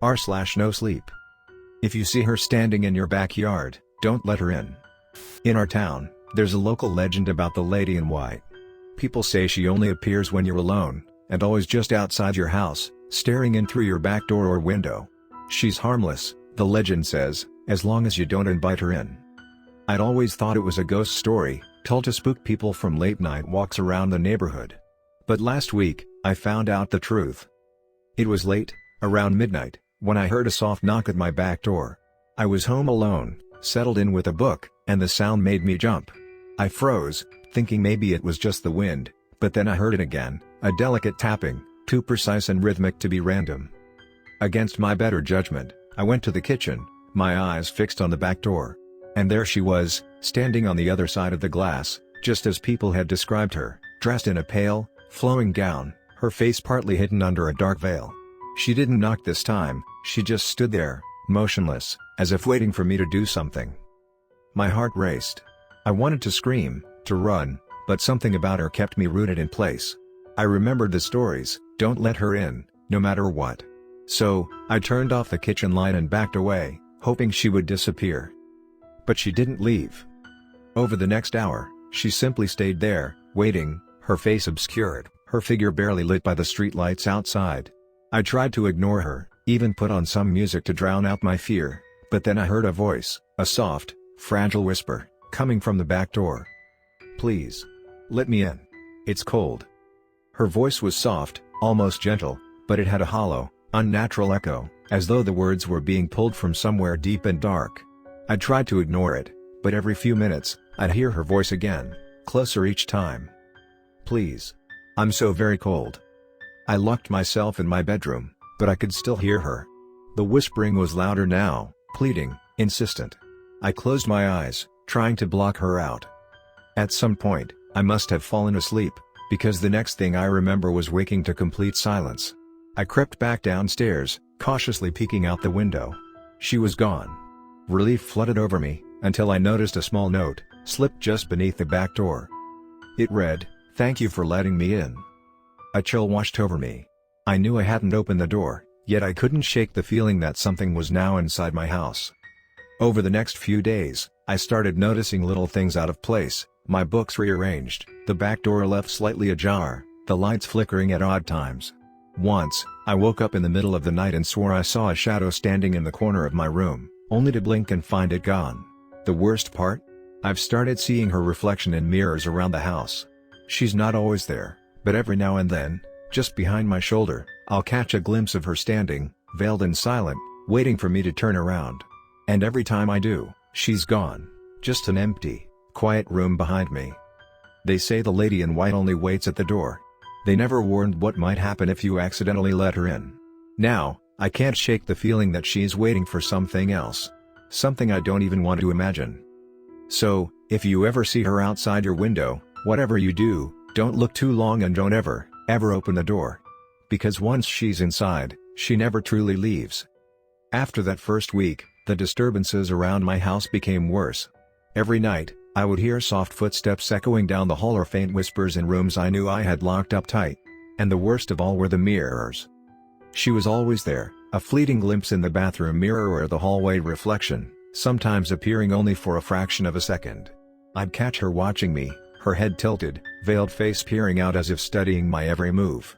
r/NoSleep. If you see her standing in your backyard, don't let her in. In our town, there's a local legend about the lady in white. People say she only appears when you're alone, and always just outside your house, staring in through your back door or window. She's harmless, the legend says, as long as you don't invite her in. I'd always thought it was a ghost story, told to spook people from late-night walks around the neighborhood. But last week, I found out the truth. It was late, around midnight, when I heard a soft knock at my back door. I was home alone, settled in with a book, and the sound made me jump. I froze, thinking maybe it was just the wind, but then I heard it again, a delicate tapping, too precise and rhythmic to be random. Against my better judgment, I went to the kitchen, my eyes fixed on the back door. And there she was, standing on the other side of the glass, just as people had described her, dressed in a pale, flowing gown, her face partly hidden under a dark veil. She didn't knock this time, she just stood there, motionless, as if waiting for me to do something. My heart raced. I wanted to scream, to run, but something about her kept me rooted in place. I remembered the stories, don't let her in, no matter what. So, I turned off the kitchen light and backed away, hoping she would disappear. But she didn't leave. Over the next hour, she simply stayed there, waiting, her face obscured, her figure barely lit by the streetlights outside. I tried to ignore her, even put on some music to drown out my fear, but then I heard a voice, a soft, fragile whisper, coming from the back door. "Please. Let me in. It's cold." Her voice was soft, almost gentle, but it had a hollow, unnatural echo, as though the words were being pulled from somewhere deep and dark. I tried to ignore it, but every few minutes, I'd hear her voice again, closer each time. "Please. I'm so very cold." I locked myself in my bedroom, but I could still hear her. The whispering was louder now, pleading, insistent. I closed my eyes, trying to block her out. At some point, I must have fallen asleep, because the next thing I remember was waking to complete silence. I crept back downstairs, cautiously peeking out the window. She was gone. Relief flooded over me, until I noticed a small note, slipped just beneath the back door. It read, "Thank you for letting me in." A chill washed over me. I knew I hadn't opened the door, yet I couldn't shake the feeling that something was now inside my house. Over the next few days, I started noticing little things out of place, my books rearranged, the back door left slightly ajar, the lights flickering at odd times. Once, I woke up in the middle of the night and swore I saw a shadow standing in the corner of my room, only to blink and find it gone. The worst part? I've started seeing her reflection in mirrors around the house. She's not always there, but every now and then, just behind my shoulder, I'll catch a glimpse of her standing, veiled and silent, waiting for me to turn around. And every time I do, she's gone. Just an empty, quiet room behind me. They say the lady in white only waits at the door. They never warned what might happen if you accidentally let her in. Now, I can't shake the feeling that she's waiting for something else. Something I don't even want to imagine. So, if you ever see her outside your window, whatever you do, don't look too long and don't ever open the door. Because once she's inside, she never truly leaves. After that first week, the disturbances around my house became worse. Every night, I would hear soft footsteps echoing down the hall or faint whispers in rooms I knew I had locked up tight. And the worst of all were the mirrors. She was always there, a fleeting glimpse in the bathroom mirror or the hallway reflection, sometimes appearing only for a fraction of a second. I'd catch her watching me, her head tilted, veiled face peering out as if studying my every move.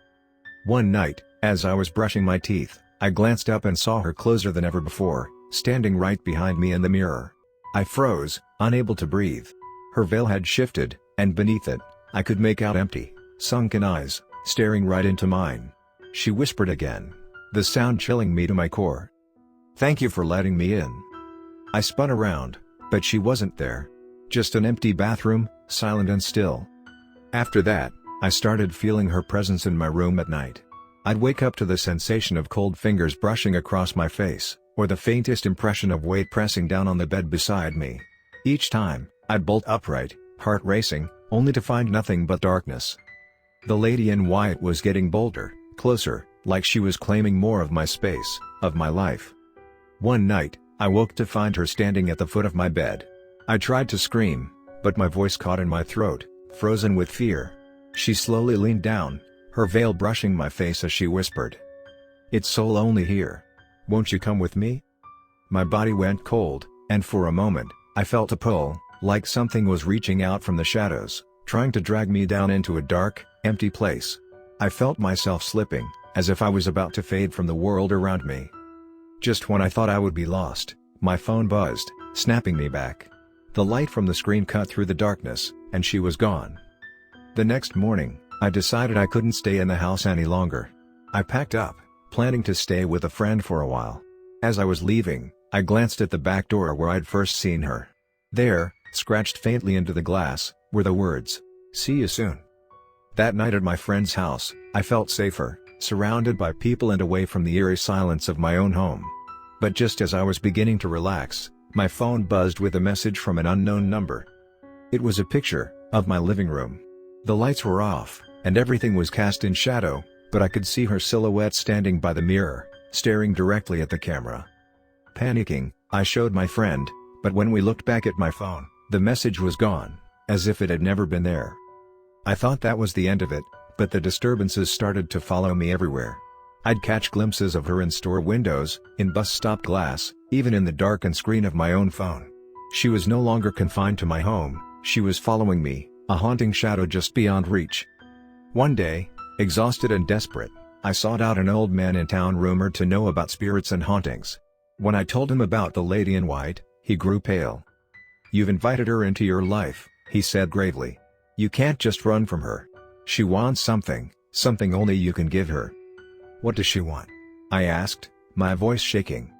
One night, as I was brushing my teeth, I glanced up and saw her closer than ever before, standing right behind me in the mirror. I froze, unable to breathe. Her veil had shifted, and beneath it, I could make out empty, sunken eyes, staring right into mine. She whispered again, the sound chilling me to my core. "Thank you for letting me in." I spun around, but she wasn't there. Just an empty bathroom, silent and still. After that, I started feeling her presence in my room at night. I'd wake up to the sensation of cold fingers brushing across my face, or the faintest impression of weight pressing down on the bed beside me. Each time, I'd bolt upright, heart racing, only to find nothing but darkness. The lady in white was getting bolder, closer, like she was claiming more of my space, of my life. One night, I woke to find her standing at the foot of my bed. I tried to scream, but my voice caught in my throat, frozen with fear. She slowly leaned down, her veil brushing my face as she whispered, "It's so lonely here. Won't you come with me?" My body went cold, and for a moment, I felt a pull, like something was reaching out from the shadows, trying to drag me down into a dark, empty place. I felt myself slipping, as if I was about to fade from the world around me. Just when I thought I would be lost, my phone buzzed, snapping me back. The light from the screen cut through the darkness, and she was gone. The next morning, I decided I couldn't stay in the house any longer. I packed up, planning to stay with a friend for a while. As I was leaving, I glanced at the back door where I'd first seen her. There, scratched faintly into the glass, were the words, "See you soon." That night at my friend's house, I felt safer, surrounded by people and away from the eerie silence of my own home. But just as I was beginning to relax, my phone buzzed with a message from an unknown number. It was a picture of my living room. The lights were off, and everything was cast in shadow, but I could see her silhouette standing by the mirror, staring directly at the camera. Panicking, I showed my friend, but when we looked back at my phone, the message was gone, as if it had never been there. I thought that was the end of it, but the disturbances started to follow me everywhere. I'd catch glimpses of her in store windows, in bus stop glass, even in the darkened screen of my own phone. She was no longer confined to my home, she was following me, a haunting shadow just beyond reach. One day, exhausted and desperate, I sought out an old man in town rumored to know about spirits and hauntings. When I told him about the lady in white, he grew pale. "You've invited her into your life," he said gravely. "You can't just run from her. She wants something, something only you can give her." "What does she want?" I asked, my voice shaking.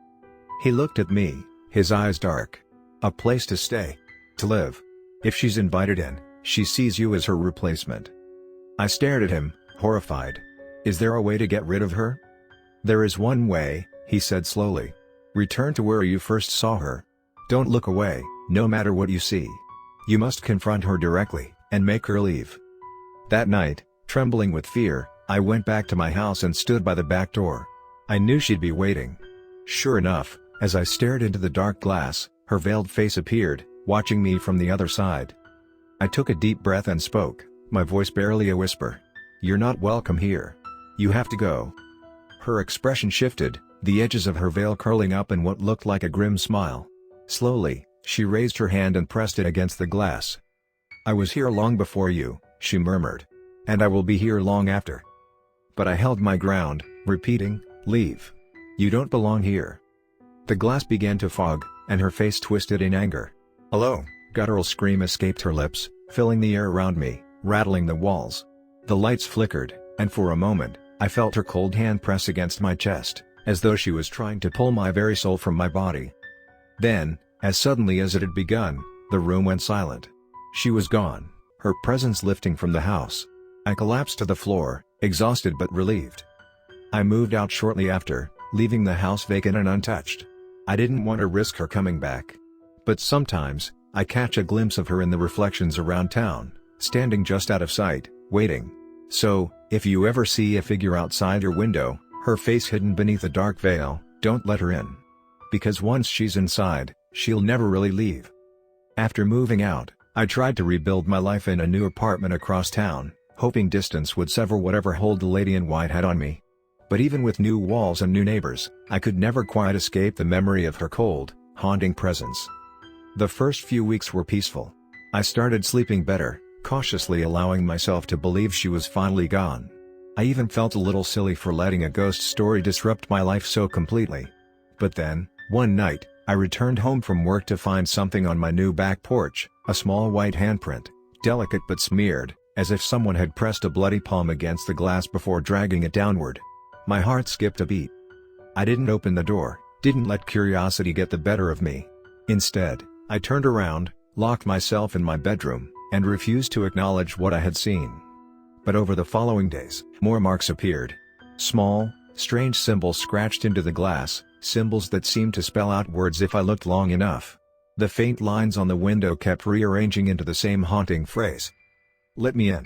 He looked at me, his eyes dark. "A place to stay. To live. If she's invited in, she sees you as her replacement." I stared at him, horrified. "Is there a way to get rid of her?" "There is one way," he said slowly. "Return to where you first saw her. Don't look away, no matter what you see. You must confront her directly, and make her leave." That night, trembling with fear, I went back to my house and stood by the back door. I knew she'd be waiting. Sure enough, as I stared into the dark glass, her veiled face appeared, watching me from the other side. I took a deep breath and spoke, my voice barely a whisper. "You're not welcome here. You have to go." Her expression shifted, the edges of her veil curling up in what looked like a grim smile. Slowly, she raised her hand and pressed it against the glass. "I was here long before you," she murmured. "And I will be here long after." But I held my ground, repeating, "Leave. You don't belong here." The glass began to fog, and her face twisted in anger. "Hello," guttural scream escaped her lips, filling the air around me, rattling the walls. The lights flickered, and for a moment, I felt her cold hand press against my chest, as though she was trying to pull my very soul from my body. Then, as suddenly as it had begun, the room went silent. She was gone, her presence lifting from the house. I collapsed to the floor, exhausted but relieved. I moved out shortly after, leaving the house vacant and untouched. I didn't want to risk her coming back. But sometimes, I catch a glimpse of her in the reflections around town, standing just out of sight, waiting. So, if you ever see a figure outside your window, her face hidden beneath a dark veil, don't let her in. Because once she's inside, she'll never really leave. After moving out, I tried to rebuild my life in a new apartment across town, hoping distance would sever whatever hold the lady in white had on me. But even with new walls and new neighbors, I could never quite escape the memory of her cold, haunting presence. The first few weeks were peaceful. I started sleeping better, cautiously allowing myself to believe she was finally gone. I even felt a little silly for letting a ghost story disrupt my life so completely. But then, one night, I returned home from work to find something on my new back porch, a small white handprint, delicate but smeared, as if someone had pressed a bloody palm against the glass before dragging it downward. My heart skipped a beat. I didn't open the door, didn't let curiosity get the better of me. Instead, I turned around, locked myself in my bedroom, and refused to acknowledge what I had seen. But over the following days, more marks appeared. Small, strange symbols scratched into the glass, symbols that seemed to spell out words if I looked long enough. The faint lines on the window kept rearranging into the same haunting phrase. "Let me in."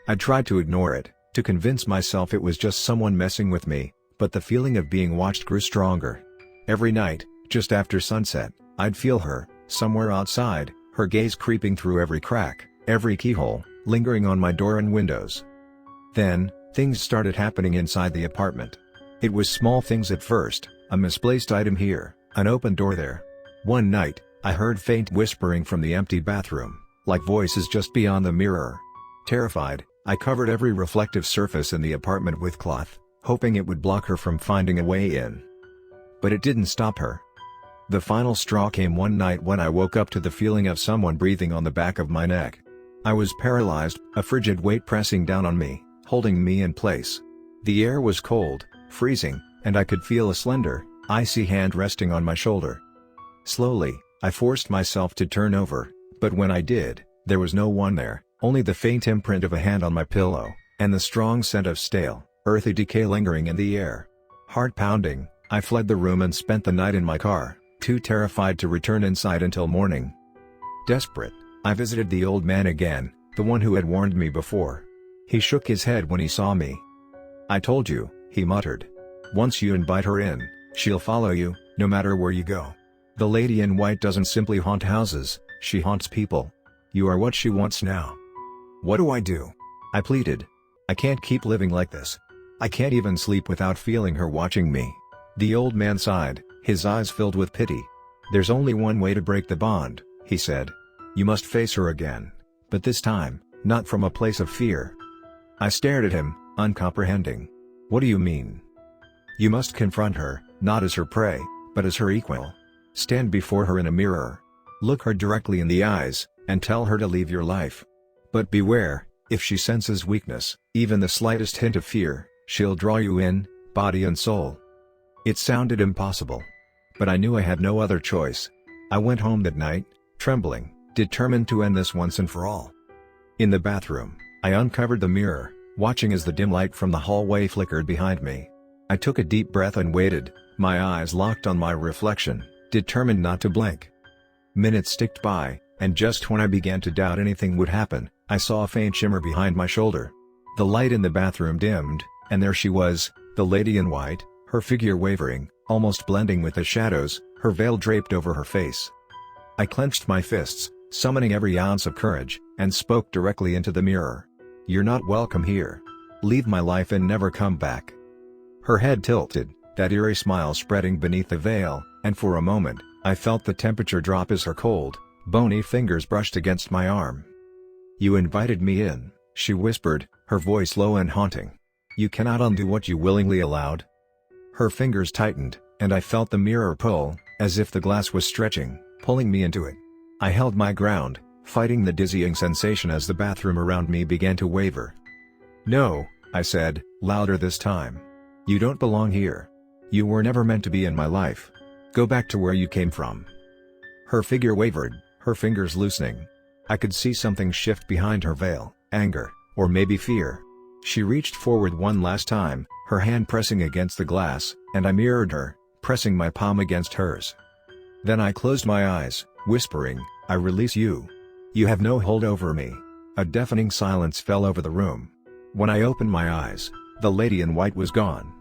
I tried to ignore it, to convince myself it was just someone messing with me, but the feeling of being watched grew stronger. Every night, just after sunset, I'd feel her, somewhere outside, her gaze creeping through every crack, every keyhole, lingering on my door and windows. Then, things started happening inside the apartment. It was small things at first, a misplaced item here, an open door there. One night, I heard faint whispering from the empty bathroom, like voices just beyond the mirror. Terrified, I covered every reflective surface in the apartment with cloth, hoping it would block her from finding a way in. But it didn't stop her. The final straw came one night when I woke up to the feeling of someone breathing on the back of my neck. I was paralyzed, a frigid weight pressing down on me, holding me in place. The air was cold, freezing, and I could feel a slender, icy hand resting on my shoulder. Slowly, I forced myself to turn over, but when I did, there was no one there, only the faint imprint of a hand on my pillow, and the strong scent of stale, earthy decay lingering in the air. Heart pounding, I fled the room and spent the night in my car, too terrified to return inside until morning. Desperate, I visited the old man again, the one who had warned me before. He shook his head when he saw me. "I told you," he muttered. "Once you invite her in, she'll follow you, no matter where you go. The lady in white doesn't simply haunt houses, she haunts people. You are what she wants now." "What do I do?" I pleaded. "I can't keep living like this. I can't even sleep without feeling her watching me." The old man sighed, his eyes filled with pity. "There's only one way to break the bond," he said. "You must face her again, but this time, not from a place of fear." I stared at him, uncomprehending. "What do you mean?" "You must confront her, not as her prey, but as her equal. Stand before her in a mirror. Look her directly in the eyes, and tell her to leave your life. But beware, if she senses weakness, even the slightest hint of fear, she'll draw you in, body and soul." It sounded impossible. But I knew I had no other choice. I went home that night, trembling, determined to end this once and for all. In the bathroom, I uncovered the mirror, watching as the dim light from the hallway flickered behind me. I took a deep breath and waited, my eyes locked on my reflection, determined not to blink. Minutes ticked by, and just when I began to doubt anything would happen, I saw a faint shimmer behind my shoulder. The light in the bathroom dimmed, and there she was, the lady in white, her figure wavering, almost blending with the shadows, her veil draped over her face. I clenched my fists, summoning every ounce of courage, and spoke directly into the mirror. "You're not welcome here. Leave my life and never come back." Her head tilted, that eerie smile spreading beneath the veil, and for a moment, I felt the temperature drop as her cold, bony fingers brushed against my arm. "You invited me in," she whispered, her voice low and haunting. "You cannot undo what you willingly allowed." Her fingers tightened, and I felt the mirror pull, as if the glass was stretching, pulling me into it. I held my ground, fighting the dizzying sensation as the bathroom around me began to waver. "No," I said, louder this time. "You don't belong here. You were never meant to be in my life. Go back to where you came from." Her figure wavered, her fingers loosening. I could see something shift behind her veil, anger, or maybe fear. She reached forward one last time, her hand pressing against the glass, and I mirrored her, pressing my palm against hers. Then I closed my eyes, whispering, "I release you. You have no hold over me." A deafening silence fell over the room. When I opened my eyes, the lady in white was gone.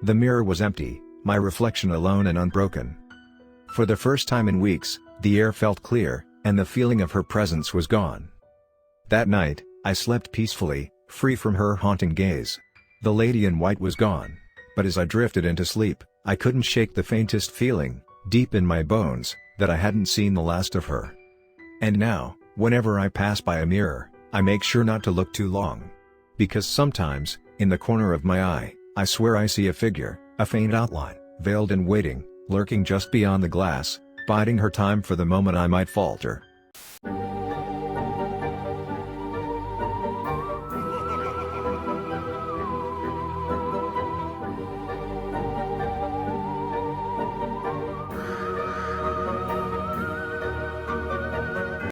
The mirror was empty, my reflection alone and unbroken. For the first time in weeks, the air felt clear, and the feeling of her presence was gone. That night, I slept peacefully, free from her haunting gaze. The lady in white was gone, but as I drifted into sleep, I couldn't shake the faintest feeling, deep in my bones, that I hadn't seen the last of her. And now, whenever I pass by a mirror, I make sure not to look too long. Because sometimes, in the corner of my eye, I swear I see a figure, a faint outline, veiled and waiting, lurking just beyond the glass, biding her time for the moment I might falter.